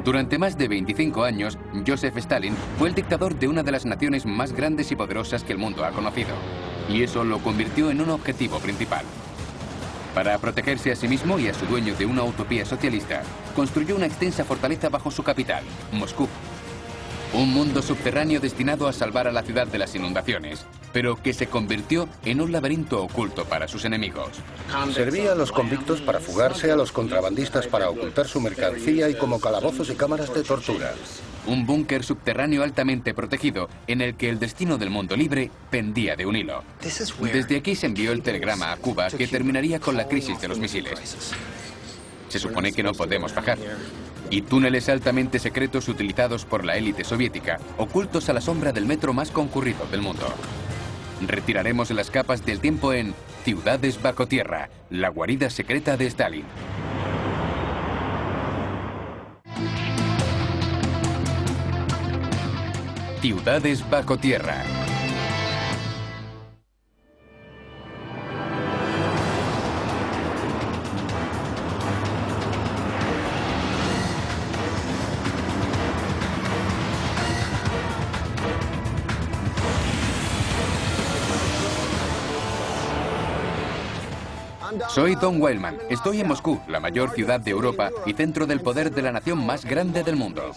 Durante más de 25 años, Joseph Stalin fue el dictador de una de las naciones más grandes y poderosas que el mundo ha conocido. Y eso lo convirtió en un objetivo principal. Para protegerse a sí mismo y a su dueño de una utopía socialista, construyó una extensa fortaleza bajo su capital, Moscú. Un mundo subterráneo destinado a salvar a la ciudad de las inundaciones, pero que se convirtió en un laberinto oculto para sus enemigos. Servía a los convictos para fugarse, a los contrabandistas para ocultar su mercancía y como calabozos y cámaras de tortura. Un búnker subterráneo altamente protegido en el que el destino del mundo libre pendía de un hilo. Desde aquí se envió el telegrama a Cuba que terminaría con la crisis de los misiles. Se supone que no podemos bajar. Y túneles altamente secretos utilizados por la élite soviética, ocultos a la sombra del metro más concurrido del mundo. Retiraremos las capas del tiempo en Ciudades bajo tierra, la guarida secreta de Stalin. Ciudades bajo tierra. Soy Don Wildman. Estoy en Moscú, la mayor ciudad de Europa y centro del poder de la nación más grande del mundo.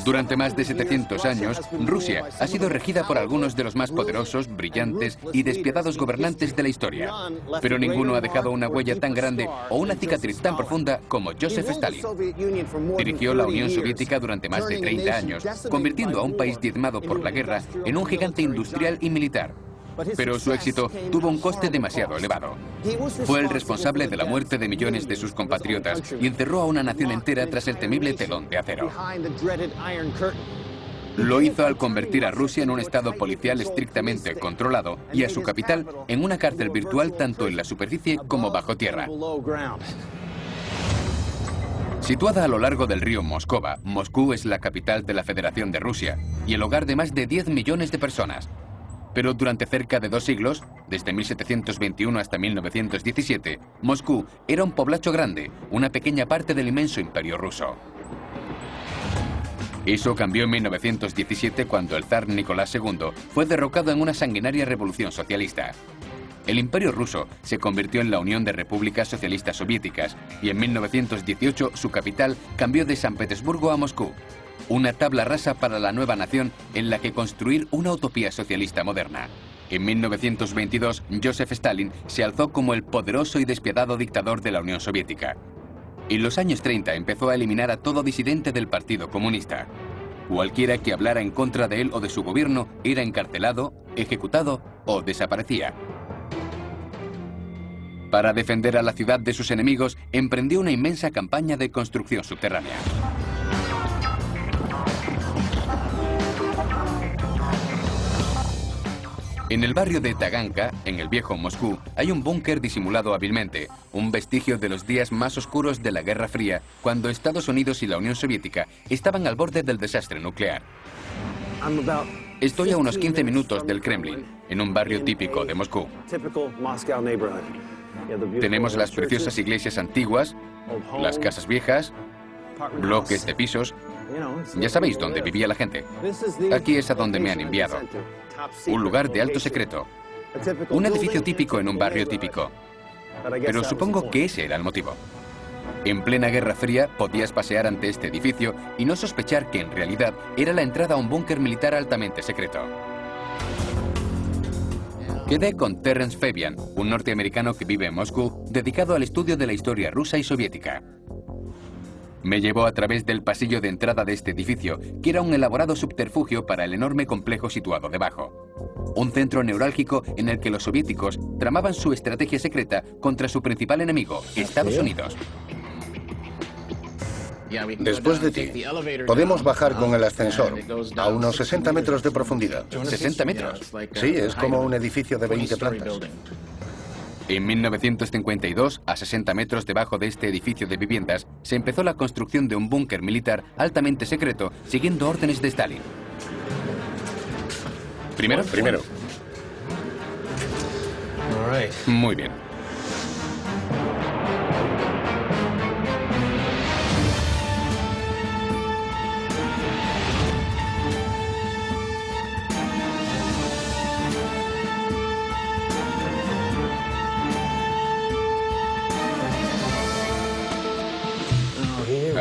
Durante más de 700 años, Rusia ha sido regida por algunos de los más poderosos, brillantes y despiadados gobernantes de la historia. Pero ninguno ha dejado una huella tan grande o una cicatriz tan profunda como Joseph Stalin. Dirigió la Unión Soviética durante más de 30 años, convirtiendo a un país diezmado por la guerra en un gigante industrial y militar. Pero su éxito tuvo un coste demasiado elevado. Fue el responsable de la muerte de millones de sus compatriotas y encerró a una nación entera tras el temible telón de acero. Lo hizo al convertir a Rusia en un estado policial estrictamente controlado y a su capital en una cárcel virtual tanto en la superficie como bajo tierra. Situada a lo largo del río Moscova, Moscú es la capital de la Federación de Rusia y el hogar de más de 10 millones de personas. Pero durante cerca de 2 siglos, desde 1721 hasta 1917, Moscú era un poblacho grande, una pequeña parte del inmenso imperio ruso. Eso cambió en 1917 cuando el zar Nicolás II fue derrocado en una sanguinaria revolución socialista. El imperio ruso se convirtió en la Unión de Repúblicas Socialistas Soviéticas y en 1918 su capital cambió de San Petersburgo a Moscú. Una tabla rasa para la nueva nación en la que construir una utopía socialista moderna. En 1922, Joseph Stalin se alzó como el poderoso y despiadado dictador de la Unión Soviética. En los años 30 empezó a eliminar a todo disidente del Partido Comunista. Cualquiera que hablara en contra de él o de su gobierno era encarcelado, ejecutado o desaparecía. Para defender a la ciudad de sus enemigos, emprendió una inmensa campaña de construcción subterránea. En el barrio de Taganka, en el viejo Moscú, hay un búnker disimulado hábilmente, un vestigio de los días más oscuros de la Guerra Fría, cuando Estados Unidos y la Unión Soviética estaban al borde del desastre nuclear. Estoy a unos 15 minutos del Kremlin, en un barrio típico de Moscú. Tenemos las preciosas iglesias antiguas, las casas viejas, bloques de pisos. Ya sabéis dónde vivía la gente. Aquí es a donde me han enviado. Un lugar de alto secreto. Un edificio típico en un barrio típico. Pero supongo que ese era el motivo. En plena Guerra Fría podías pasear ante este edificio y no sospechar que en realidad era la entrada a un búnker militar altamente secreto. Quedé con Terence Fabian, un norteamericano que vive en Moscú, dedicado al estudio de la historia rusa y soviética. Me llevó a través del pasillo de entrada de este edificio, que era un elaborado subterfugio para el enorme complejo situado debajo. Un centro neurálgico en el que los soviéticos tramaban su estrategia secreta contra su principal enemigo, Estados Unidos. Después de ti, podemos bajar con el ascensor a unos 60 metros de profundidad. ¿60 metros? Sí, es como un edificio de 20 plantas. En 1952, a 60 metros debajo de este edificio de viviendas, se empezó la construcción de un búnker militar altamente secreto, siguiendo órdenes de Stalin. ¿Primero? Primero. Muy bien.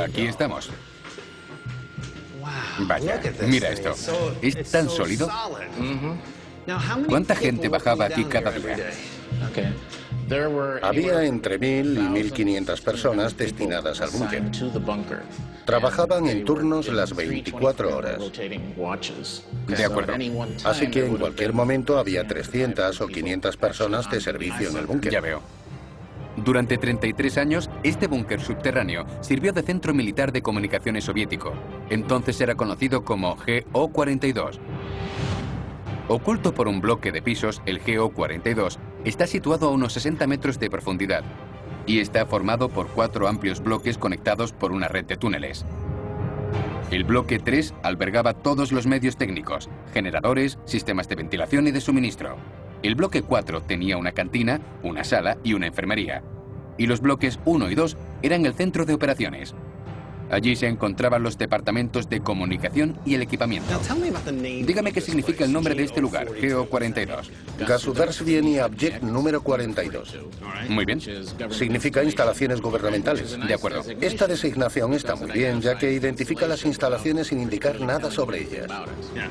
Aquí estamos. Vaya, mira esto. ¿Es tan sólido? ¿Cuánta gente bajaba aquí cada día? Había entre 1.000 y 1.500 personas destinadas al búnker. Trabajaban en turnos las 24 horas. De acuerdo. Así que en cualquier momento había 300 o 500 personas de servicio en el búnker. Ya veo. Durante 33 años, este búnker subterráneo sirvió de centro militar de comunicaciones soviético. Entonces era conocido como GO-42. Oculto por un bloque de pisos, el GO-42 está situado a unos 60 metros de profundidad y está formado por 4 amplios bloques conectados por una red de túneles. El bloque 3 albergaba todos los medios técnicos, generadores, sistemas de ventilación y de suministro. El bloque 4 tenía una cantina, una sala y una enfermería. Y los bloques 1 y 2 eran el centro de operaciones. Allí se encontraban los departamentos de comunicación y el equipamiento. Dígame qué significa el nombre de este lugar, GO-42. Государственный объект número 42. Muy bien. Significa instalaciones gubernamentales. De acuerdo. Esta designación está muy bien, ya que identifica las instalaciones sin indicar nada sobre ellas.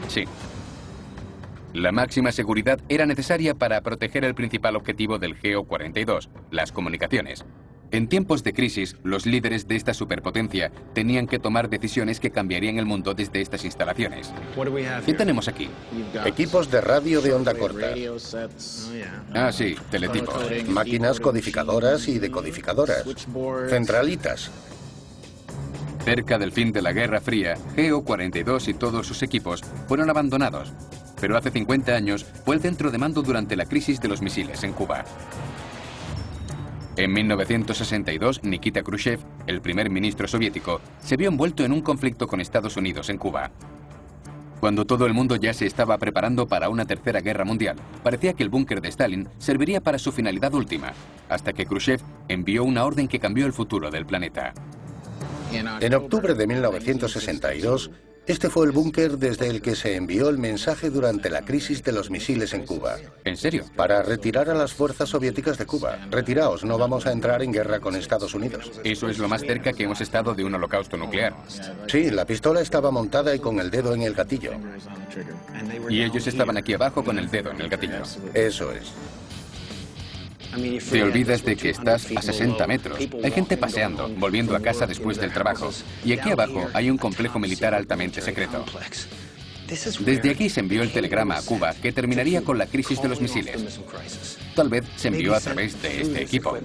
Sí. La máxima seguridad era necesaria para proteger el principal objetivo del GO-42, las comunicaciones. En tiempos de crisis, los líderes de esta superpotencia tenían que tomar decisiones que cambiarían el mundo desde estas instalaciones. ¿Qué tenemos aquí? Equipos de radio de onda corta. Ah, sí, teletipos. Máquinas codificadoras y decodificadoras. Centralitas. Cerca del fin de la Guerra Fría, GO-42 y todos sus equipos fueron abandonados. Pero hace 50 años fue el centro de mando durante la crisis de los misiles en Cuba. En 1962, Nikita Khrushchev, el primer ministro soviético, se vio envuelto en un conflicto con Estados Unidos en Cuba. Cuando todo el mundo ya se estaba preparando para una tercera guerra mundial, parecía que el búnker de Stalin serviría para su finalidad última, hasta que Khrushchev envió una orden que cambió el futuro del planeta. En octubre de 1962, este fue el búnker desde el que se envió el mensaje durante la crisis de los misiles en Cuba. ¿En serio? Para retirar a las fuerzas soviéticas de Cuba. Retiraos, no vamos a entrar en guerra con Estados Unidos. Eso es lo más cerca que hemos estado de un holocausto nuclear. Sí, la pistola estaba montada y con el dedo en el gatillo. Y ellos estaban aquí abajo con el dedo en el gatillo. Eso es. Te olvidas de que estás a 60 metros. Hay gente paseando, volviendo a casa después del trabajo. Y aquí abajo hay un complejo militar altamente secreto. Desde aquí se envió el telegrama a Cuba que terminaría con la crisis de los misiles. Tal vez se envió a través de este equipo.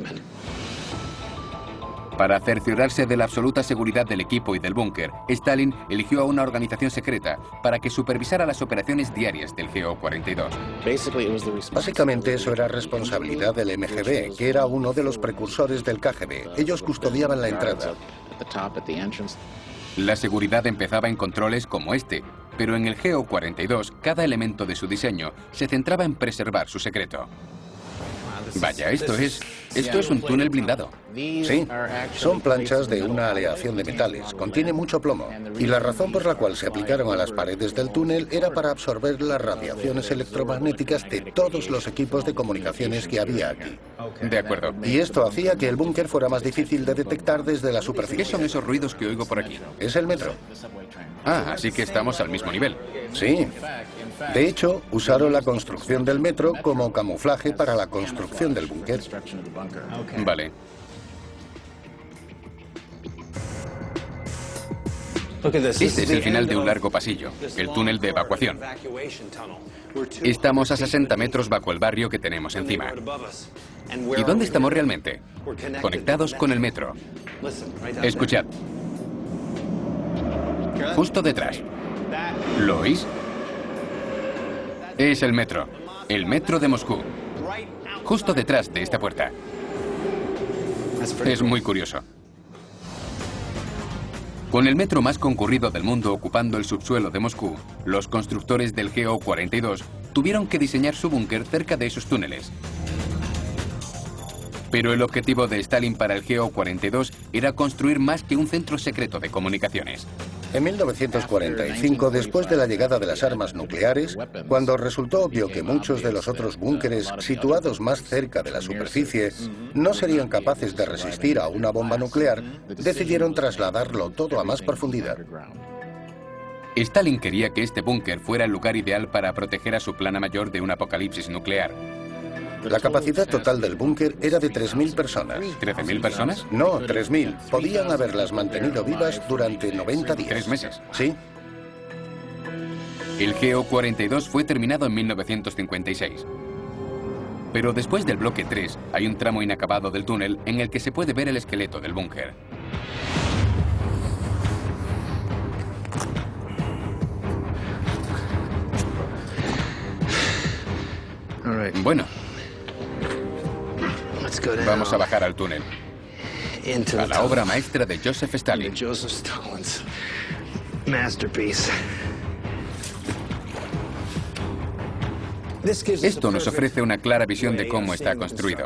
Para cerciorarse de la absoluta seguridad del equipo y del búnker, Stalin eligió a una organización secreta para que supervisara las operaciones diarias del GO-42. Básicamente eso era responsabilidad del MGB, que era uno de los precursores del KGB. Ellos custodiaban la entrada. La seguridad empezaba en controles como este, pero en el GO-42 cada elemento de su diseño se centraba en preservar su secreto. Vaya, esto es un túnel blindado. Sí, son planchas de una aleación de metales, contiene mucho plomo. Y la razón por la cual se aplicaron a las paredes del túnel era para absorber las radiaciones electromagnéticas de todos los equipos de comunicaciones que había aquí. De acuerdo. Y esto hacía que el búnker fuera más difícil de detectar desde la superficie. ¿Qué son esos ruidos que oigo por aquí? Es el metro. Ah, así que estamos al mismo nivel. Sí. De hecho, usaron la construcción del metro como camuflaje para la construcción del búnker. Vale. Este es el final de un largo pasillo, el túnel de evacuación. Estamos a 60 metros bajo el barrio que tenemos encima. ¿Y dónde estamos realmente? Conectados con el metro. Escuchad. Justo detrás. ¿Lo oís? Es el metro de Moscú. Justo detrás de esta puerta. Es muy curioso. Con el metro más concurrido del mundo ocupando el subsuelo de Moscú, los constructores del GO-42 tuvieron que diseñar su búnker cerca de esos túneles. Pero el objetivo de Stalin para el GO-42 era construir más que un centro secreto de comunicaciones. En 1945, después de la llegada de las armas nucleares, cuando resultó obvio que muchos de los otros búnkeres situados más cerca de la superficie no serían capaces de resistir a una bomba nuclear, decidieron trasladarlo todo a más profundidad. Stalin quería que este búnker fuera el lugar ideal para proteger a su plana mayor de un apocalipsis nuclear. La capacidad total del búnker era de 3.000 personas. ¿13.000 personas? No, 3.000. Podían haberlas mantenido vivas durante 90 días. 3 meses. Sí. El GO-42 fue terminado en 1956. Pero después del bloque 3 hay un tramo inacabado del túnel en el que se puede ver el esqueleto del búnker. Bueno, vamos a bajar al túnel, a la obra maestra de Joseph Stalin. Esto nos ofrece una clara visión de cómo está construido.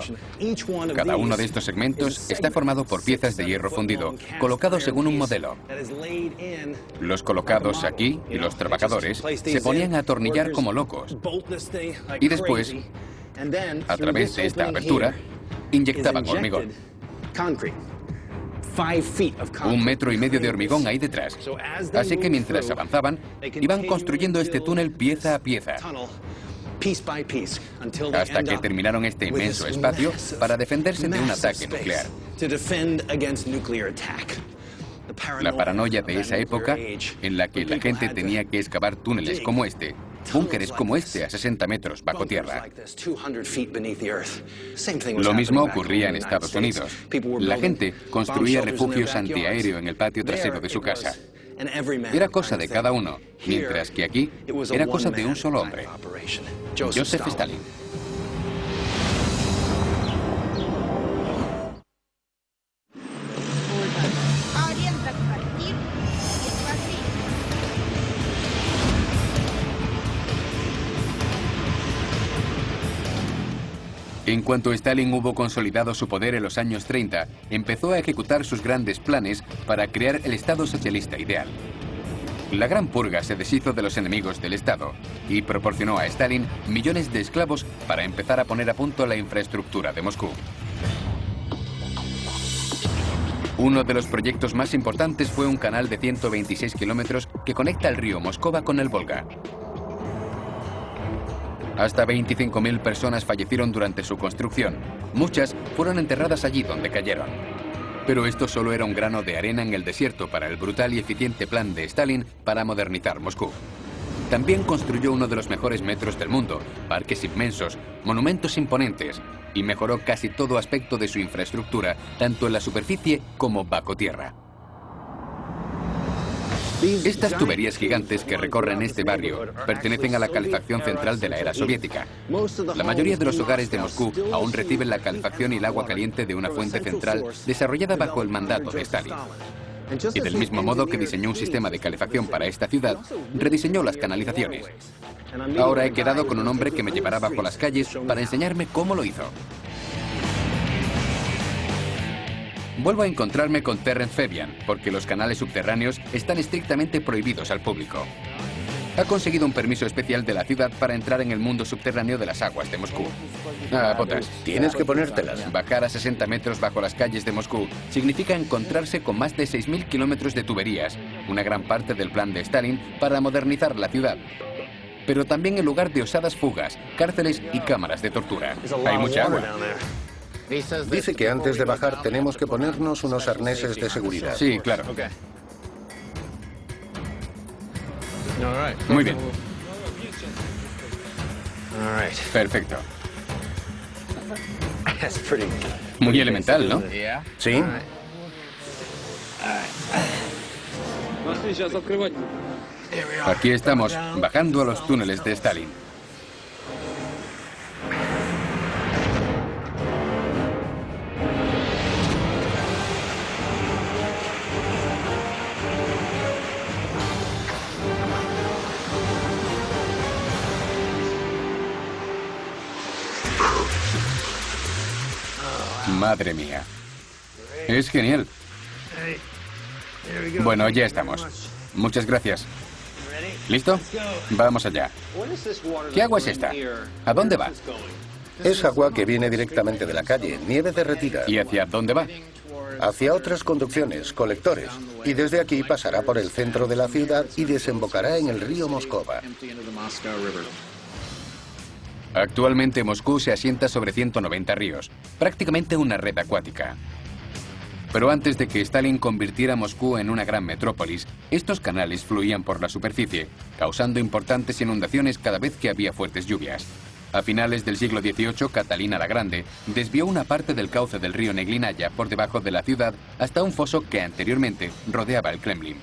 Cada uno de estos segmentos está formado por piezas de hierro fundido, colocados según un modelo. Los colocados aquí y los trabajadores se ponían a atornillar como locos. Y después, a través de esta abertura, inyectaban hormigón. 1,5 metros de hormigón ahí detrás. Así que mientras avanzaban, iban construyendo este túnel pieza a pieza, hasta que terminaron este inmenso espacio para defenderse de un ataque nuclear. La paranoia de esa época, en la que la gente tenía que excavar túneles como este, búnkeres como este a 60 metros bajo tierra. Lo mismo ocurría en Estados Unidos. La gente construía refugios antiaéreo en el patio trasero de su casa. Era cosa de cada uno, mientras que aquí era cosa de un solo hombre, Joseph Stalin. En cuanto Stalin hubo consolidado su poder en los años 30, empezó a ejecutar sus grandes planes para crear el Estado socialista ideal. La Gran Purga se deshizo de los enemigos del Estado y proporcionó a Stalin millones de esclavos para empezar a poner a punto la infraestructura de Moscú. Uno de los proyectos más importantes fue un canal de 126 kilómetros que conecta el río Moscova con el Volga. Hasta 25.000 personas fallecieron durante su construcción. Muchas fueron enterradas allí donde cayeron. Pero esto solo era un grano de arena en el desierto para el brutal y eficiente plan de Stalin para modernizar Moscú. También construyó uno de los mejores metros del mundo, parques inmensos, monumentos imponentes, y mejoró casi todo aspecto de su infraestructura, tanto en la superficie como bajo tierra. Estas tuberías gigantes que recorren este barrio pertenecen a la calefacción central de la era soviética. La mayoría de los hogares de Moscú aún reciben la calefacción y el agua caliente de una fuente central desarrollada bajo el mandato de Stalin. Y del mismo modo que diseñó un sistema de calefacción para esta ciudad, rediseñó las canalizaciones. Ahora he quedado con un hombre que me llevará bajo las calles para enseñarme cómo lo hizo. Vuelvo a encontrarme con Terence Fabian, porque los canales subterráneos están estrictamente prohibidos al público. Ha conseguido un permiso especial de la ciudad para entrar en el mundo subterráneo de las aguas de Moscú. Botas. Tienes que ponértelas. Bajar a 60 metros bajo las calles de Moscú significa encontrarse con más de 6.000 kilómetros de tuberías, una gran parte del plan de Stalin para modernizar la ciudad. Pero también el lugar de osadas fugas, cárceles y cámaras de tortura. Hay mucha agua. Dice que antes de bajar tenemos que ponernos unos arneses de seguridad. Sí, claro. Muy bien. Perfecto. Muy elemental, ¿no? Sí. Aquí estamos, bajando a los túneles de Stalin. Madre mía. Es genial. Bueno, ya estamos. Muchas gracias. ¿Listo? Vamos allá. ¿Qué agua es esta? ¿A dónde va? Es agua que viene directamente de la calle, nieve derretida. ¿Y hacia dónde va? Hacia otras conducciones, colectores. Y desde aquí pasará por el centro de la ciudad y desembocará en el río Moscova. Actualmente Moscú se asienta sobre 190 ríos, prácticamente una red acuática. Pero antes de que Stalin convirtiera Moscú en una gran metrópolis, estos canales fluían por la superficie, causando importantes inundaciones cada vez que había fuertes lluvias. A finales del siglo XVIII, Catalina la Grande desvió una parte del cauce del río Neglinaya por debajo de la ciudad hasta un foso que anteriormente rodeaba el Kremlin.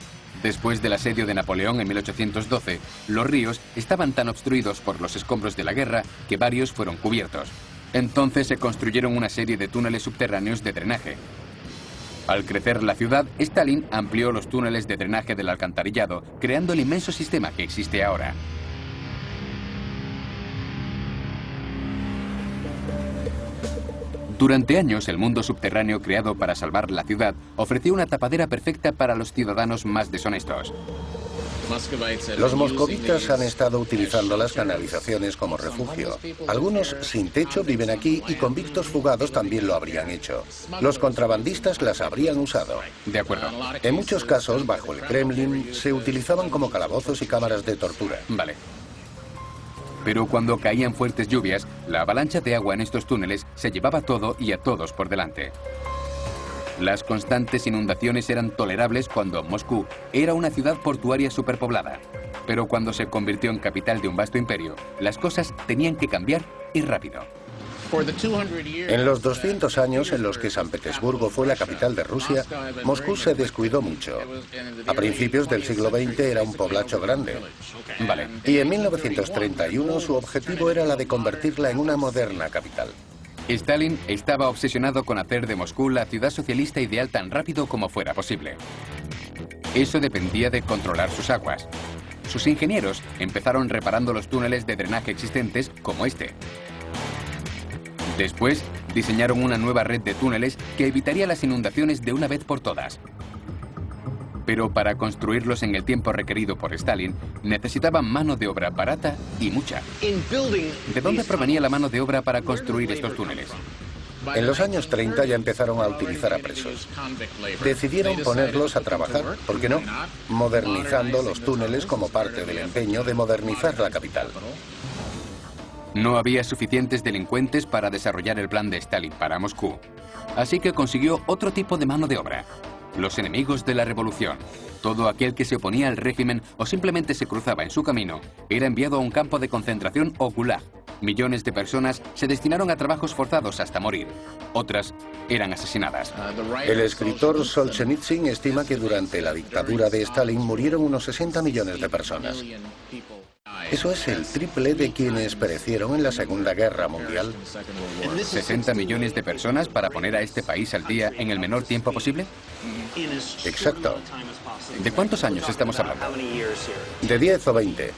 Después del asedio de Napoleón en 1812, los ríos estaban tan obstruidos por los escombros de la guerra que varios fueron cubiertos. Entonces se construyeron una serie de túneles subterráneos de drenaje. Al crecer la ciudad, Stalin amplió los túneles de drenaje del alcantarillado, creando el inmenso sistema que existe ahora. Durante años, el mundo subterráneo creado para salvar la ciudad ofreció una tapadera perfecta para los ciudadanos más deshonestos. Los moscovitas han estado utilizando las canalizaciones como refugio. Algunos sin techo viven aquí y convictos fugados también lo habrían hecho. Los contrabandistas las habrían usado. De acuerdo. En muchos casos, bajo el Kremlin, se utilizaban como calabozos y cámaras de tortura. Vale. Pero cuando caían fuertes lluvias, la avalancha de agua en estos túneles se llevaba todo y a todos por delante. Las constantes inundaciones eran tolerables cuando Moscú era una ciudad portuaria superpoblada. Pero cuando se convirtió en capital de un vasto imperio, las cosas tenían que cambiar y rápido. En los 200 años en los que San Petersburgo fue la capital de Rusia, Moscú se descuidó mucho. A principios del siglo XX era un poblacho grande. Vale. Y en 1931 su objetivo era la de convertirla en una moderna capital. Stalin estaba obsesionado con hacer de Moscú la ciudad socialista ideal tan rápido como fuera posible. Eso dependía de controlar sus aguas. Sus ingenieros empezaron reparando los túneles de drenaje existentes como este. Después, diseñaron una nueva red de túneles que evitaría las inundaciones de una vez por todas. Pero para construirlos en el tiempo requerido por Stalin, necesitaban mano de obra barata y mucha. ¿De dónde provenía la mano de obra para construir estos túneles? En los años 30 ya empezaron a utilizar a presos. Decidieron ponerlos a trabajar, ¿por qué no?, modernizando los túneles como parte del empeño de modernizar la capital. No había suficientes delincuentes para desarrollar el plan de Stalin para Moscú. Así que consiguió otro tipo de mano de obra. Los enemigos de la revolución. Todo aquel que se oponía al régimen o simplemente se cruzaba en su camino era enviado a un campo de concentración o gulag. Millones de personas se destinaron a trabajos forzados hasta morir. Otras eran asesinadas. El escritor Solzhenitsyn estima que durante la dictadura de Stalin murieron unos 60 millones de personas. Eso es el triple de quienes perecieron en la Segunda Guerra Mundial. ¿60 millones de personas para poner a este país al día en el menor tiempo posible? Exacto. ¿De cuántos años estamos hablando? De 10 o 20.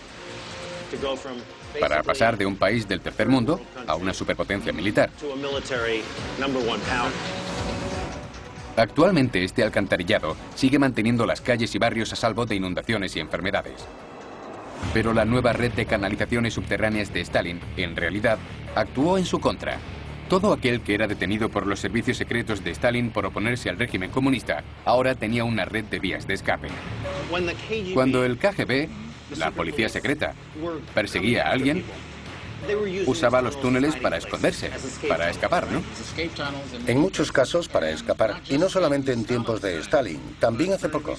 Para pasar de un país del tercer mundo a una superpotencia militar. Actualmente este alcantarillado sigue manteniendo las calles y barrios a salvo de inundaciones y enfermedades. Pero la nueva red de canalizaciones subterráneas de Stalin, en realidad, actuó en su contra. Todo aquel que era detenido por los servicios secretos de Stalin por oponerse al régimen comunista, ahora tenía una red de vías de escape. Cuando el KGB, la policía secreta, perseguía a alguien, usaba los túneles para esconderse, para escapar, ¿no? En muchos casos para escapar, y no solamente en tiempos de Stalin, también hace poco.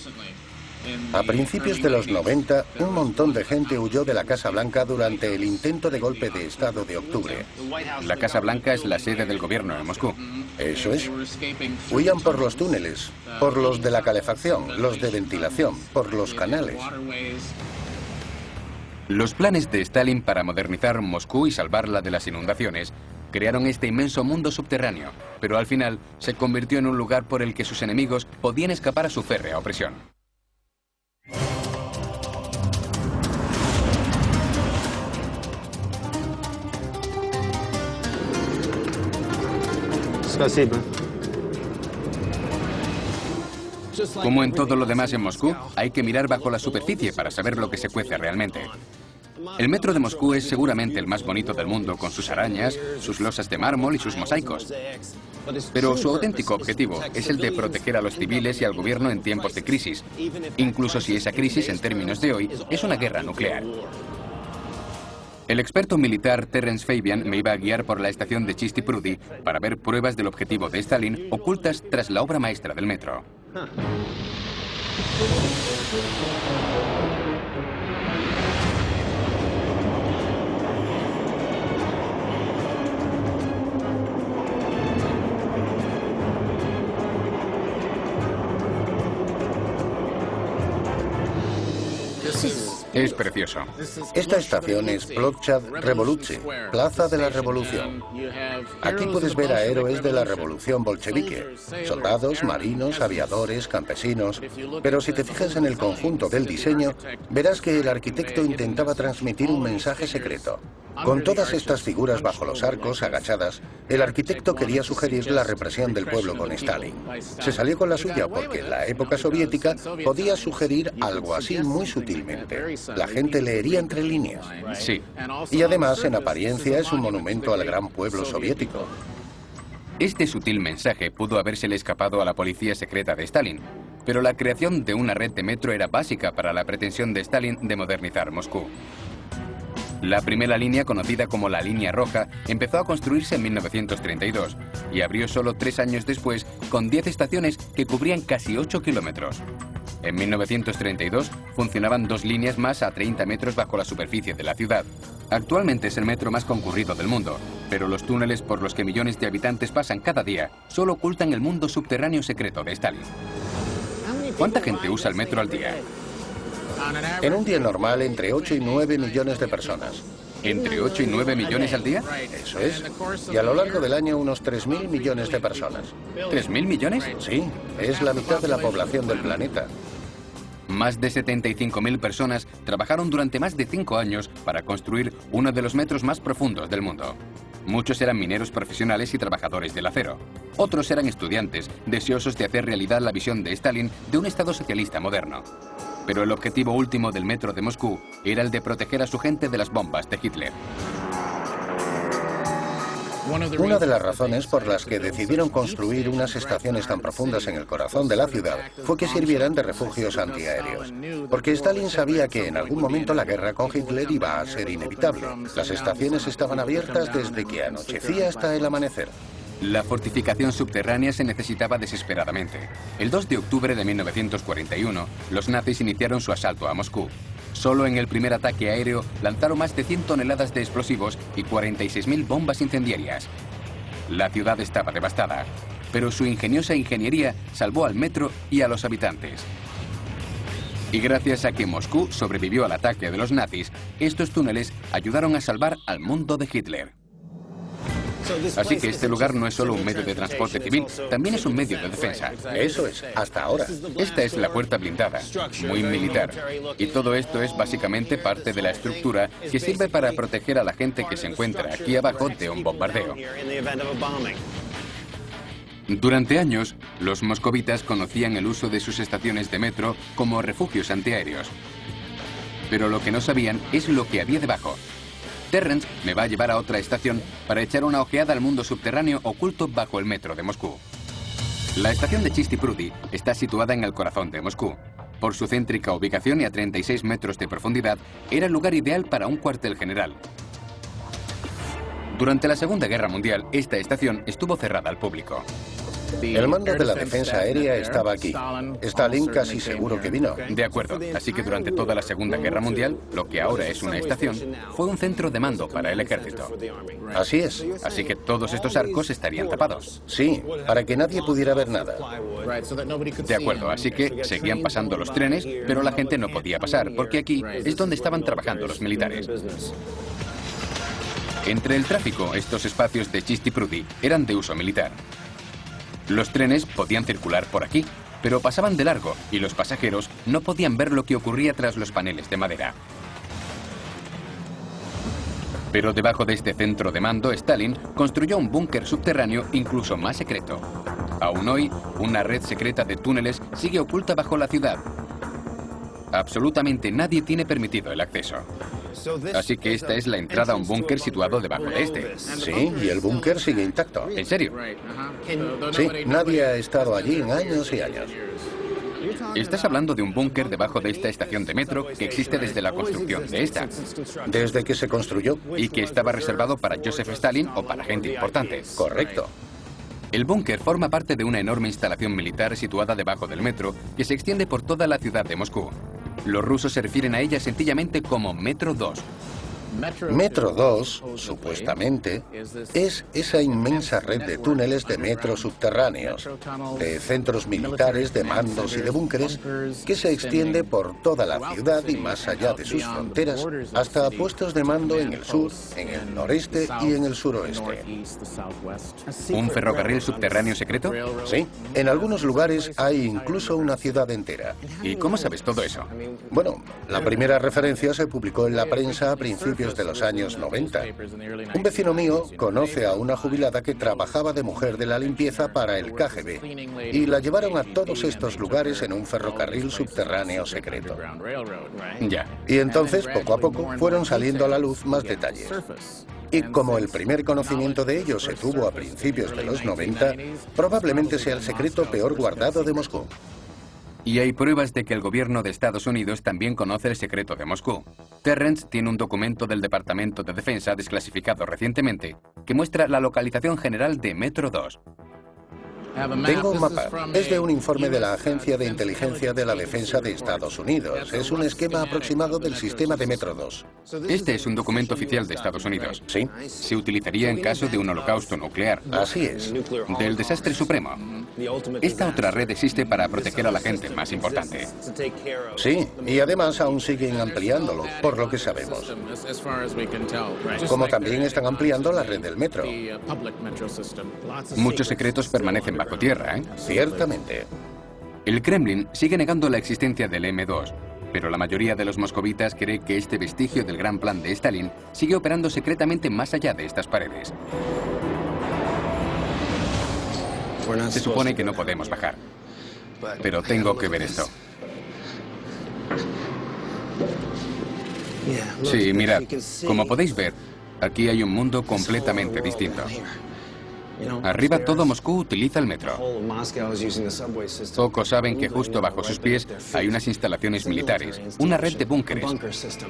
A principios de los 90, un montón de gente huyó de la Casa Blanca durante el intento de golpe de Estado de octubre. La Casa Blanca es la sede del gobierno en Moscú. Eso es. Huían por los túneles, por los de la calefacción, los de ventilación, por los canales. Los planes de Stalin para modernizar Moscú y salvarla de las inundaciones crearon este inmenso mundo subterráneo, pero al final se convirtió en un lugar por el que sus enemigos podían escapar a su férrea opresión. Como en todo lo demás en Moscú, hay que mirar bajo la superficie para saber lo que se cuece realmente. El metro de Moscú es seguramente el más bonito del mundo, con sus arañas, sus losas de mármol y sus mosaicos. Pero su auténtico objetivo es el de proteger a los civiles y al gobierno en tiempos de crisis, incluso si esa crisis, en términos de hoy, es una guerra nuclear. El experto militar Terence Fabian me iba a guiar por la estación de Chisty Prudy para ver pruebas del objetivo de Stalin ocultas tras la obra maestra del metro. Es precioso. Esta estación es Plochad Revoluce, Plaza de la Revolución. Aquí puedes ver a héroes de la revolución bolchevique, soldados, marinos, aviadores, campesinos. Pero si te fijas en el conjunto del diseño, verás que el arquitecto intentaba transmitir un mensaje secreto. Con todas estas figuras bajo los arcos, agachadas, el arquitecto quería sugerir la represión del pueblo con Stalin. Se salió con la suya porque en la época soviética podía sugerir algo así muy sutilmente. La gente leería entre líneas. Sí. Y además, en apariencia, es un monumento al gran pueblo soviético. Este sutil mensaje pudo habérsele escapado a la policía secreta de Stalin, pero la creación de una red de metro era básica para la pretensión de Stalin de modernizar Moscú. La primera línea, conocida como la Línea Roja, empezó a construirse en 1932 y abrió solo 3 años después con 10 estaciones que cubrían casi 8 kilómetros. En 1932 funcionaban 2 líneas más a 30 metros bajo la superficie de la ciudad. Actualmente es el metro más concurrido del mundo, pero los túneles por los que millones de habitantes pasan cada día solo ocultan el mundo subterráneo secreto de Stalin. ¿Cuánta gente usa el metro al día? En un día normal, entre 8 y 9 millones de personas. ¿Entre 8 y 9 millones al día? Eso es. Y a lo largo del año, unos 3.000 millones de personas. ¿3.000 millones? Sí, es la mitad de la población del planeta. Más de 75.000 personas trabajaron durante más de 5 años para construir uno de los metros más profundos del mundo. Muchos eran mineros profesionales y trabajadores del acero. Otros eran estudiantes, deseosos de hacer realidad la visión de Stalin de un Estado socialista moderno. Pero el objetivo último del metro de Moscú era el de proteger a su gente de las bombas de Hitler. Una de las razones por las que decidieron construir unas estaciones tan profundas en el corazón de la ciudad fue que sirvieran de refugios antiaéreos. Porque Stalin sabía que en algún momento la guerra con Hitler iba a ser inevitable. Las estaciones estaban abiertas desde que anochecía hasta el amanecer. La fortificación subterránea se necesitaba desesperadamente. El 2 de octubre de 1941, los nazis iniciaron su asalto a Moscú. Solo en el primer ataque aéreo lanzaron más de 100 toneladas de explosivos y 46.000 bombas incendiarias. La ciudad estaba devastada, pero su ingeniosa ingeniería salvó al metro y a los habitantes. Y gracias a que Moscú sobrevivió al ataque de los nazis, estos túneles ayudaron a salvar al mundo de Hitler. Así que este lugar no es solo un medio de transporte civil, también es un medio de defensa. Eso es, hasta ahora. Esta es la puerta blindada, muy militar. Y todo esto es básicamente parte de la estructura que sirve para proteger a la gente que se encuentra aquí abajo de un bombardeo. Durante años, los moscovitas conocían el uso de sus estaciones de metro como refugios antiaéreos. Pero lo que no sabían es lo que había debajo. Terrence me va a llevar a otra estación para echar una ojeada al mundo subterráneo oculto bajo el metro de Moscú. La estación de Chisty Prudy está situada en el corazón de Moscú. Por su céntrica ubicación y a 36 metros de profundidad, era el lugar ideal para un cuartel general. Durante la Segunda Guerra Mundial, esta estación estuvo cerrada al público. El mando de la defensa aérea estaba aquí. Stalin casi seguro que vino. De acuerdo, así que durante toda la Segunda Guerra Mundial, lo que ahora es una estación, fue un centro de mando para el ejército. Así es. Así que todos estos arcos estarían tapados. Sí, para que nadie pudiera ver nada. De acuerdo, así que seguían pasando los trenes, pero la gente no podía pasar, porque aquí es donde estaban trabajando los militares. Entre el tráfico, estos espacios de Chisty Prudy eran de uso militar. Los trenes podían circular por aquí, pero pasaban de largo y los pasajeros no podían ver lo que ocurría tras los paneles de madera. Pero debajo de este centro de mando, Stalin construyó un búnker subterráneo incluso más secreto. Aún hoy, una red secreta de túneles sigue oculta bajo la ciudad. Absolutamente nadie tiene permitido el acceso. Así que esta es la entrada a un búnker situado debajo de este. Sí, y el búnker sigue intacto. ¿En serio? Sí, nadie ha estado allí en años y años. Estás hablando de un búnker debajo de esta estación de metro que existe desde la construcción de esta. Desde que se construyó. Y que estaba reservado para Joseph Stalin o para gente importante. Correcto. El búnker forma parte de una enorme instalación militar situada debajo del metro que se extiende por toda la ciudad de Moscú. Los rusos se refieren a ella sencillamente como Metro 2. Metro 2, supuestamente, es esa inmensa red de túneles de metro subterráneos, de centros militares, de mandos y de búnkeres, que se extiende por toda la ciudad y más allá de sus fronteras, hasta puestos de mando en el sur, en el noreste y en el suroeste. ¿Un ferrocarril subterráneo secreto? Sí, en algunos lugares hay incluso una ciudad entera. ¿Y cómo sabes todo eso? Bueno, la primera referencia se publicó en la prensa a principios de los años 90. Un vecino mío conoce a una jubilada que trabajaba de mujer de la limpieza para el KGB y la llevaron a todos estos lugares en un ferrocarril subterráneo secreto. Ya. Y entonces, poco a poco, fueron saliendo a la luz más detalles. Y como el primer conocimiento de ello se tuvo a principios de los 90, probablemente sea el secreto peor guardado de Moscú. Y hay pruebas de que el gobierno de Estados Unidos también conoce el secreto de Moscú. Terrence tiene un documento del Departamento de Defensa desclasificado recientemente que muestra la localización general de Metro 2. Tengo un mapa. Es de un informe de la Agencia de Inteligencia de la Defensa de Estados Unidos. Es un esquema aproximado del sistema de Metro 2. Este es un documento oficial de Estados Unidos. Sí. Se utilizaría en caso de un holocausto nuclear. Así es. Del desastre supremo. Esta otra red existe para proteger a la gente más importante. Sí, y además aún siguen ampliándolo, por lo que sabemos. Como también están ampliando la red del metro. Muchos secretos permanecen bajo tierra, ¿eh? Ciertamente. El Kremlin sigue negando la existencia del M2, pero la mayoría de los moscovitas cree que este vestigio del gran plan de Stalin sigue operando secretamente más allá de estas paredes. Se supone que no podemos bajar, pero tengo que ver esto. Sí, mirad, como podéis ver, aquí hay un mundo completamente distinto. Arriba todo Moscú utiliza el metro. Pocos saben que justo bajo sus pies hay unas instalaciones militares, una red de búnkeres.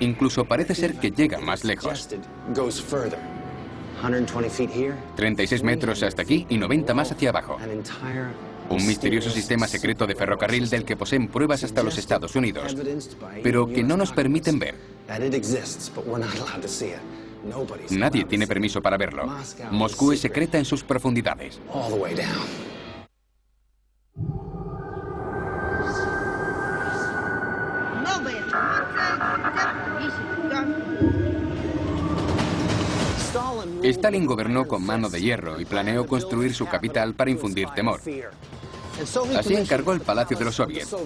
Incluso parece ser que llega más lejos. 36 metros hasta aquí y 90 más hacia abajo. Un misterioso sistema secreto de ferrocarril del que poseen pruebas hasta los Estados Unidos, pero que no nos permiten ver. Nadie tiene permiso para verlo. Moscú es secreta en sus profundidades. Stalin gobernó con mano de hierro y planeó construir su capital para infundir temor. Así encargó el Palacio de los Soviets.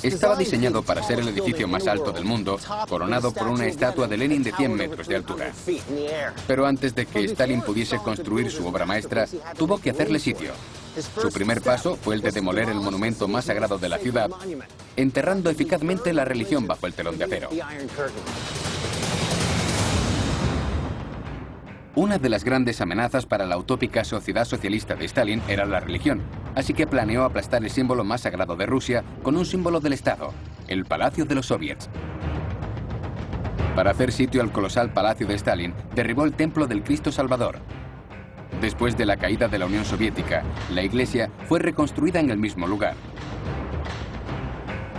Estaba diseñado para ser el edificio más alto del mundo, coronado por una estatua de Lenin de 100 metros de altura. Pero antes de que Stalin pudiese construir su obra maestra, tuvo que hacerle sitio. Su primer paso fue el de demoler el monumento más sagrado de la ciudad, enterrando eficazmente la religión bajo el telón de acero. Una de las grandes amenazas para la utópica sociedad socialista de Stalin era la religión, así que planeó aplastar el símbolo más sagrado de Rusia con un símbolo del Estado, el Palacio de los Soviets. Para hacer sitio al colosal palacio de Stalin, derribó el Templo del Cristo Salvador. Después de la caída de la Unión Soviética, la iglesia fue reconstruida en el mismo lugar.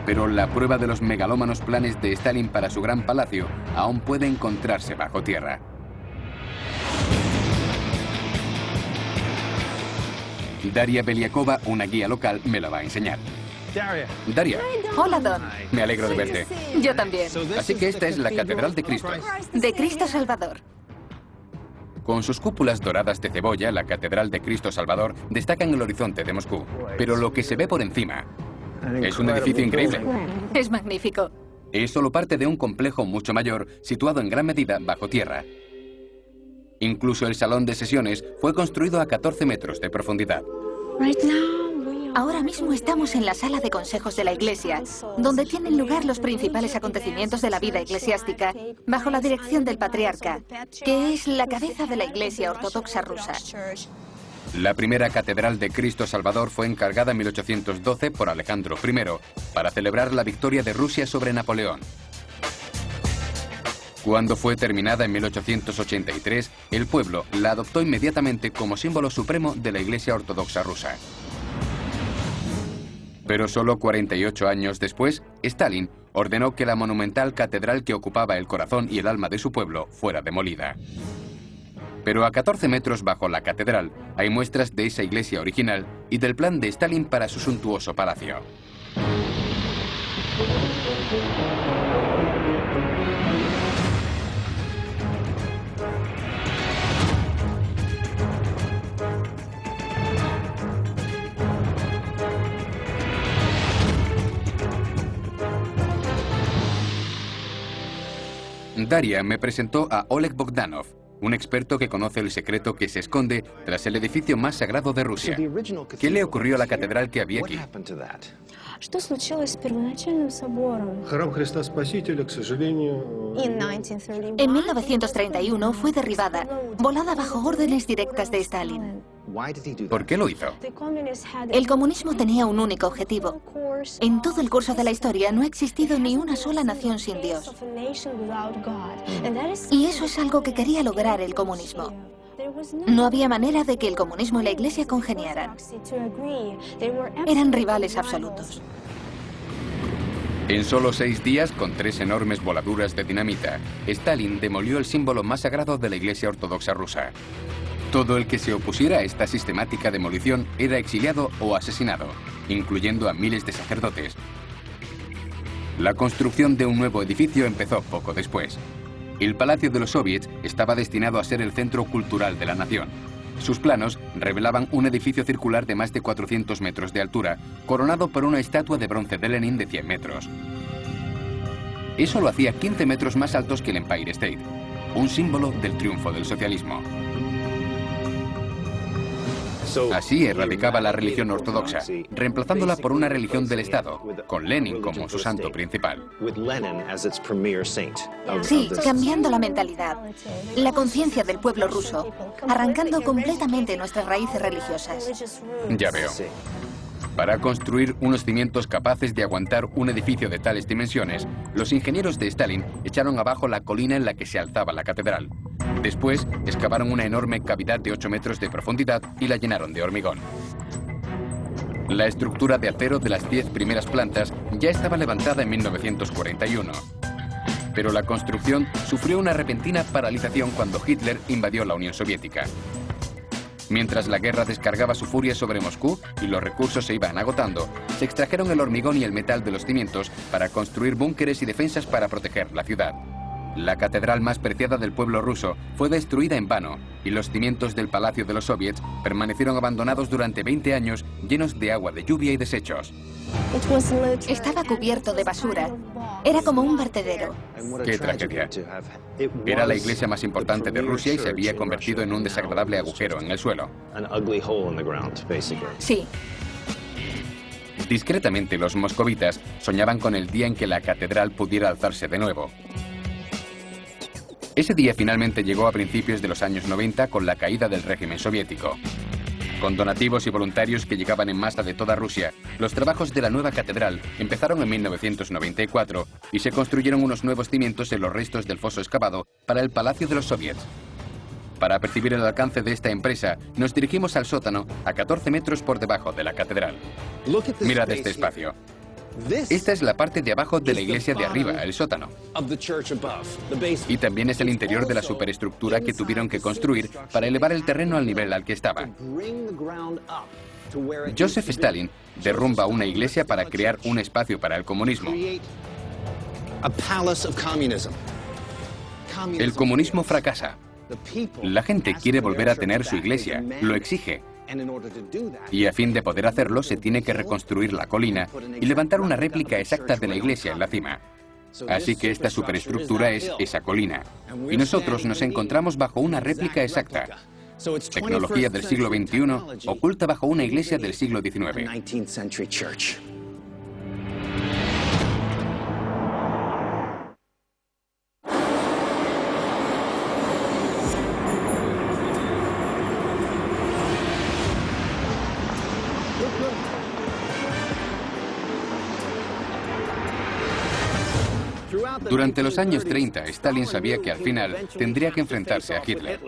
Pero la prueba de los megalómanos planes de Stalin para su gran palacio aún puede encontrarse bajo tierra. Daria Beliakova, una guía local, me la va a enseñar. Daria. Hola, Don. Me alegro de verte. Yo también. Así que esta es la Catedral de Cristo. De Cristo Salvador. Con sus cúpulas doradas de cebolla, la Catedral de Cristo Salvador destaca en el horizonte de Moscú. Pero lo que se ve por encima es un edificio increíble. Es magnífico. Es solo parte de un complejo mucho mayor, situado en gran medida bajo tierra. Incluso el salón de sesiones fue construido a 14 metros de profundidad. Ahora mismo estamos en la sala de consejos de la Iglesia, donde tienen lugar los principales acontecimientos de la vida eclesiástica, bajo la dirección del Patriarca, que es la cabeza de la Iglesia Ortodoxa rusa. La primera catedral de Cristo Salvador fue encargada en 1812 por Alejandro I para celebrar la victoria de Rusia sobre Napoleón. Cuando fue terminada en 1883, el pueblo la adoptó inmediatamente como símbolo supremo de la Iglesia Ortodoxa rusa. Pero solo 48 años después, Stalin ordenó que la monumental catedral que ocupaba el corazón y el alma de su pueblo fuera demolida. Pero a 14 metros bajo la catedral hay muestras de esa iglesia original y del plan de Stalin para su suntuoso palacio. Daria me presentó a Oleg Bogdanov, un experto que conoce el secreto que se esconde tras el edificio más sagrado de Rusia. ¿Qué le ocurrió a la catedral que había aquí? En 1931 fue derribada, volada bajo órdenes directas de Stalin. ¿Por qué lo hizo? El comunismo tenía un único objetivo. En todo el curso de la historia no ha existido ni una sola nación sin Dios. Y eso es algo que quería lograr el comunismo. No había manera de que el comunismo y la Iglesia congeniaran. Eran rivales absolutos. En solo 6 días, con 3 enormes voladuras de dinamita, Stalin demolió el símbolo más sagrado de la Iglesia Ortodoxa rusa. Todo el que se opusiera a esta sistemática demolición era exiliado o asesinado, incluyendo a miles de sacerdotes. La construcción de un nuevo edificio empezó poco después. El Palacio de los Soviets estaba destinado a ser el centro cultural de la nación. Sus planos revelaban un edificio circular de más de 400 metros de altura, coronado por una estatua de bronce de Lenin de 100 metros. Eso lo hacía 15 metros más altos que el Empire State, un símbolo del triunfo del socialismo. Así erradicaba la religión ortodoxa, reemplazándola por una religión del Estado, con Lenin como su santo principal. Sí, cambiando la mentalidad, la conciencia del pueblo ruso, arrancando completamente nuestras raíces religiosas. Ya veo. Para construir unos cimientos capaces de aguantar un edificio de tales dimensiones, los ingenieros de Stalin echaron abajo la colina en la que se alzaba la catedral. Después, excavaron una enorme cavidad de 8 metros de profundidad y la llenaron de hormigón. La estructura de acero de las 10 primeras plantas ya estaba levantada en 1941. Pero la construcción sufrió una repentina paralización cuando Hitler invadió la Unión Soviética. Mientras la guerra descargaba su furia sobre Moscú y los recursos se iban agotando, se extrajeron el hormigón y el metal de los cimientos para construir búnkeres y defensas para proteger la ciudad. La catedral más preciada del pueblo ruso fue destruida en vano y los cimientos del Palacio de los Soviets permanecieron abandonados durante 20 años llenos de agua de lluvia y desechos. Estaba cubierto de basura. Era como un vertedero. ¡Qué tragedia! Era la iglesia más importante de Rusia y se había convertido en un desagradable agujero en el suelo. Sí. Discretamente, los moscovitas soñaban con el día en que la catedral pudiera alzarse de nuevo. Ese día finalmente llegó a principios de los años 90 con la caída del régimen soviético. Con donativos y voluntarios que llegaban en masa de toda Rusia, los trabajos de la nueva catedral empezaron en 1994 y se construyeron unos nuevos cimientos en los restos del foso excavado para el Palacio de los Soviets. Para percibir el alcance de esta empresa, nos dirigimos al sótano a 14 metros por debajo de la catedral. Mirad este espacio. Esta es la parte de abajo de la iglesia de arriba, el sótano. Y también es el interior de la superestructura que tuvieron que construir para elevar el terreno al nivel al que estaba. Joseph Stalin derrumba una iglesia para crear un espacio para el comunismo. El comunismo fracasa. La gente quiere volver a tener su iglesia, lo exige. Y a fin de poder hacerlo, se tiene que reconstruir la colina y levantar una réplica exacta de la iglesia en la cima. Así que esta superestructura es esa colina. Y nosotros nos encontramos bajo una réplica exacta. Tecnología del siglo XXI oculta bajo una iglesia del siglo XIX. Durante los años 30, Stalin sabía que al final tendría que enfrentarse a Hitler.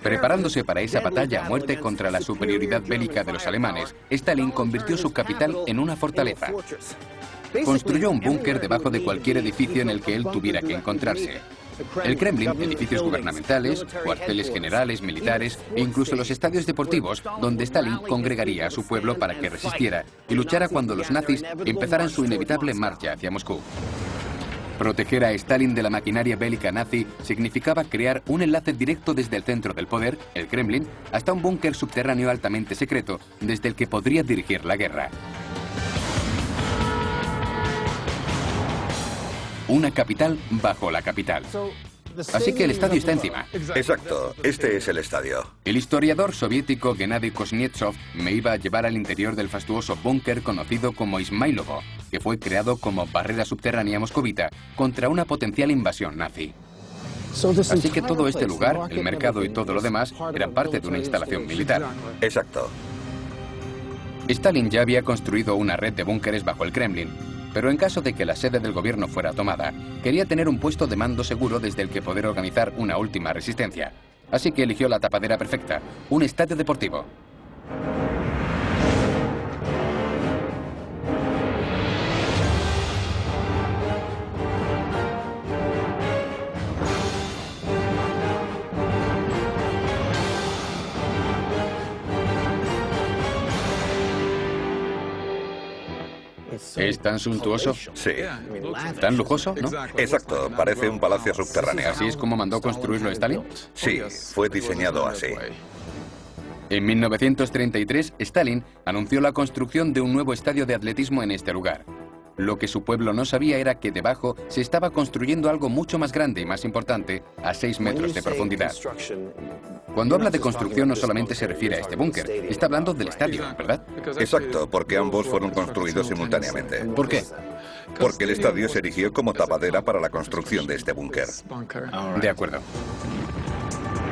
Preparándose para esa batalla a muerte contra la superioridad bélica de los alemanes, Stalin convirtió su capital en una fortaleza. Construyó un búnker debajo de cualquier edificio en el que él tuviera que encontrarse. El Kremlin, edificios gubernamentales, cuarteles generales, militares e incluso los estadios deportivos, donde Stalin congregaría a su pueblo para que resistiera y luchara cuando los nazis empezaran su inevitable marcha hacia Moscú. Proteger a Stalin de la maquinaria bélica nazi significaba crear un enlace directo desde el centro del poder, el Kremlin, hasta un búnker subterráneo altamente secreto, desde el que podría dirigir la guerra. Una capital bajo la capital. Así que el estadio está encima. Exacto, este es el estadio. El historiador soviético Gennady Kuznetsov me iba a llevar al interior del fastuoso búnker conocido como Ismailovo, que fue creado como barrera subterránea moscovita contra una potencial invasión nazi. Así que todo este lugar, el mercado y todo lo demás, eran parte de una instalación militar. Exacto. Stalin ya había construido una red de búnkeres bajo el Kremlin, pero en caso de que la sede del gobierno fuera tomada, quería tener un puesto de mando seguro desde el que poder organizar una última resistencia. Así que eligió la tapadera perfecta, un estadio deportivo. ¿Es tan suntuoso? Sí. ¿Tan lujoso, no? Exacto, parece un palacio subterráneo. ¿Así es como mandó construirlo Stalin? Sí, fue diseñado así. En 1933, Stalin anunció la construcción de un nuevo estadio de atletismo en este lugar. Lo que su pueblo no sabía era que debajo se estaba construyendo algo mucho más grande y más importante, a 6 metros de profundidad. Cuando habla de construcción no solamente se refiere a este búnker, está hablando del estadio, ¿verdad? Exacto, porque ambos fueron construidos simultáneamente. ¿Por qué? Porque el estadio se erigió como tapadera para la construcción de este búnker. De acuerdo.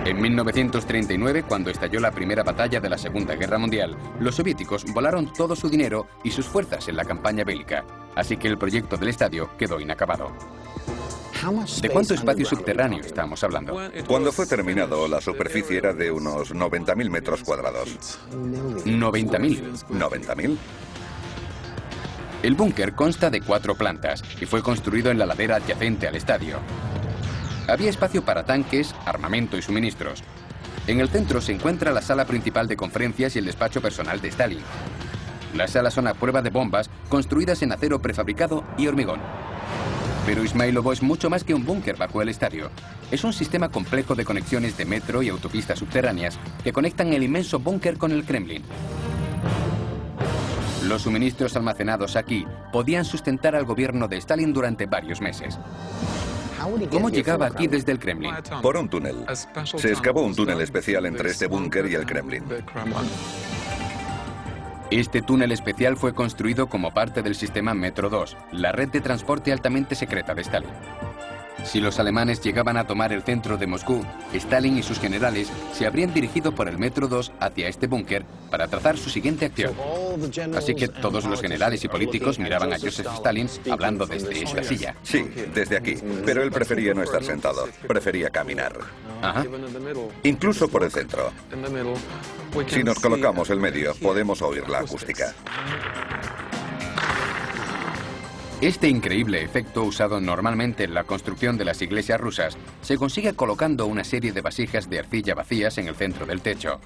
En 1939, cuando estalló la primera batalla de la Segunda Guerra Mundial, los soviéticos volaron todo su dinero y sus fuerzas en la campaña bélica, así que el proyecto del estadio quedó inacabado. ¿De cuánto espacio subterráneo estamos hablando? Cuando fue terminado, la superficie era de unos 90.000 metros cuadrados. ¿90.000? ¿90.000? El búnker consta de 4 plantas y fue construido en la ladera adyacente al estadio. Había espacio para tanques, armamento y suministros. En el centro se encuentra la sala principal de conferencias y el despacho personal de Stalin. Las salas son a prueba de bombas construidas en acero prefabricado y hormigón. Pero Ismailovo es mucho más que un búnker bajo el estadio. Es un sistema complejo de conexiones de metro y autopistas subterráneas que conectan el inmenso búnker con el Kremlin. Los suministros almacenados aquí podían sustentar al gobierno de Stalin durante varios meses. ¿Cómo llegaba aquí desde el Kremlin? Por un túnel. Se excavó un túnel especial entre este búnker y el Kremlin. Este túnel especial fue construido como parte del sistema Metro 2, la red de transporte altamente secreta de Stalin. Si los alemanes llegaban a tomar el centro de Moscú, Stalin y sus generales se habrían dirigido por el Metro 2 hacia este búnker para trazar su siguiente acción. Así que todos los generales y políticos miraban a Joseph Stalin hablando desde esta silla. Sí, desde aquí. Pero él prefería no estar sentado, prefería caminar. Ajá. Incluso por el centro. Si nos colocamos en medio, podemos oír la acústica. Este increíble efecto, usado normalmente en la construcción de las iglesias rusas, se consigue colocando una serie de vasijas de arcilla vacías en el centro del techo.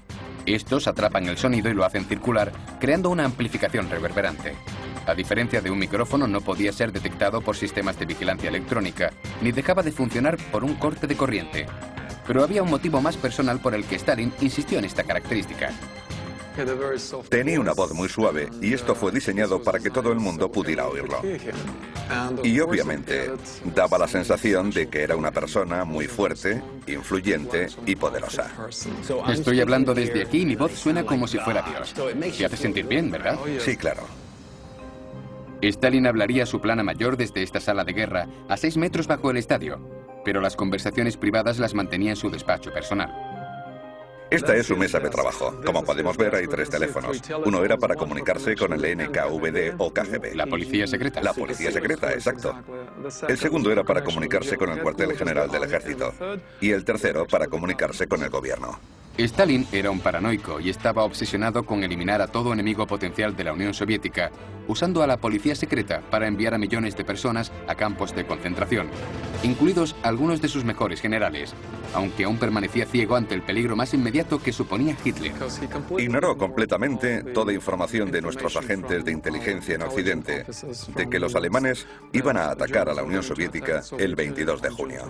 Estos atrapan el sonido y lo hacen circular, creando una amplificación reverberante. A diferencia de un micrófono, no podía ser detectado por sistemas de vigilancia electrónica, ni dejaba de funcionar por un corte de corriente. Pero había un motivo más personal por el que Stalin insistió en esta característica. Tenía una voz muy suave y esto fue diseñado para que todo el mundo pudiera oírlo. Y obviamente daba la sensación de que era una persona muy fuerte, influyente y poderosa. Estoy hablando desde aquí y mi voz suena como si fuera Dios. Te hace sentir bien, ¿verdad? Sí, claro. Stalin hablaría su plana mayor desde esta sala de guerra a 6 metros bajo el estadio, pero las conversaciones privadas las mantenía en su despacho personal. Esta es su mesa de trabajo. Como podemos ver, hay 3 teléfonos. Uno era para comunicarse con el NKVD o KGB. La policía secreta. La policía secreta, exacto. El segundo era para comunicarse con el cuartel general del ejército. Y el tercero para comunicarse con el gobierno. Stalin era un paranoico y estaba obsesionado con eliminar a todo enemigo potencial de la Unión Soviética, usando a la policía secreta para enviar a millones de personas a campos de concentración, incluidos algunos de sus mejores generales, aunque aún permanecía ciego ante el peligro más inmediato que suponía Hitler. Ignoró completamente toda información de nuestros agentes de inteligencia en Occidente, de que los alemanes iban a atacar a la Unión Soviética el 22 de junio.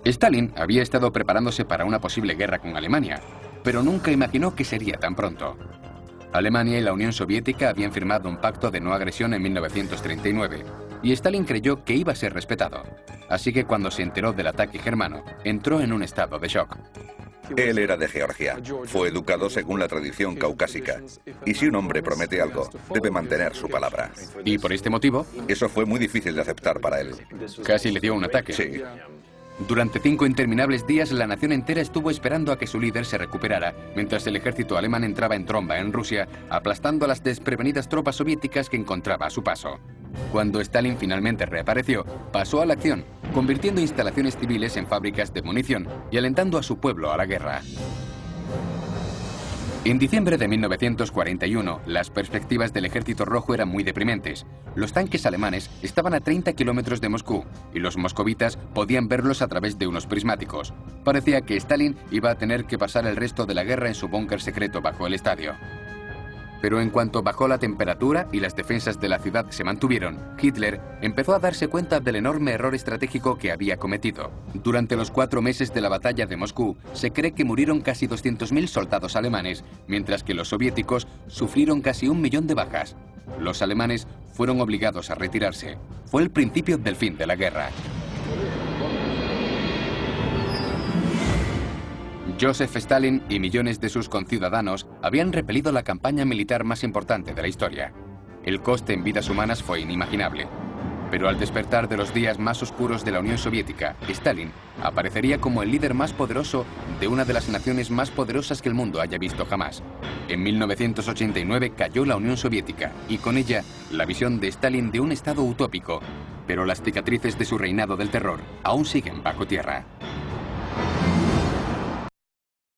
Stalin había estado preparándose para una posible guerra con Alemania, pero nunca imaginó que sería tan pronto. Alemania y la Unión Soviética habían firmado un pacto de no agresión en 1939, y Stalin creyó que iba a ser respetado. Así que cuando se enteró del ataque germano, entró en un estado de shock. Él era de Georgia. Fue educado según la tradición caucásica. Y si un hombre promete algo, debe mantener su palabra. Y por este motivo, eso fue muy difícil de aceptar para él. Casi le dio un ataque. Sí. Durante 5 interminables días, la nación entera estuvo esperando a que su líder se recuperara, mientras el ejército alemán entraba en tromba en Rusia, aplastando a las desprevenidas tropas soviéticas que encontraba a su paso. Cuando Stalin finalmente reapareció, pasó a la acción, convirtiendo instalaciones civiles en fábricas de munición y alentando a su pueblo a la guerra. En diciembre de 1941, las perspectivas del Ejército Rojo eran muy deprimentes. Los tanques alemanes estaban a 30 kilómetros de Moscú y los moscovitas podían verlos a través de unos prismáticos. Parecía que Stalin iba a tener que pasar el resto de la guerra en su búnker secreto bajo el estadio. Pero en cuanto bajó la temperatura y las defensas de la ciudad se mantuvieron, Hitler empezó a darse cuenta del enorme error estratégico que había cometido. Durante los 4 meses de la batalla de Moscú, se cree que murieron casi 200.000 soldados alemanes, mientras que los soviéticos sufrieron casi 1 millón de bajas. Los alemanes fueron obligados a retirarse. Fue el principio del fin de la guerra. Joseph Stalin y millones de sus conciudadanos habían repelido la campaña militar más importante de la historia. El coste en vidas humanas fue inimaginable. Pero al despertar de los días más oscuros de la Unión Soviética, Stalin aparecería como el líder más poderoso de una de las naciones más poderosas que el mundo haya visto jamás. En 1989 cayó la Unión Soviética y con ella la visión de Stalin de un estado utópico. Pero las cicatrices de su reinado del terror aún siguen bajo tierra.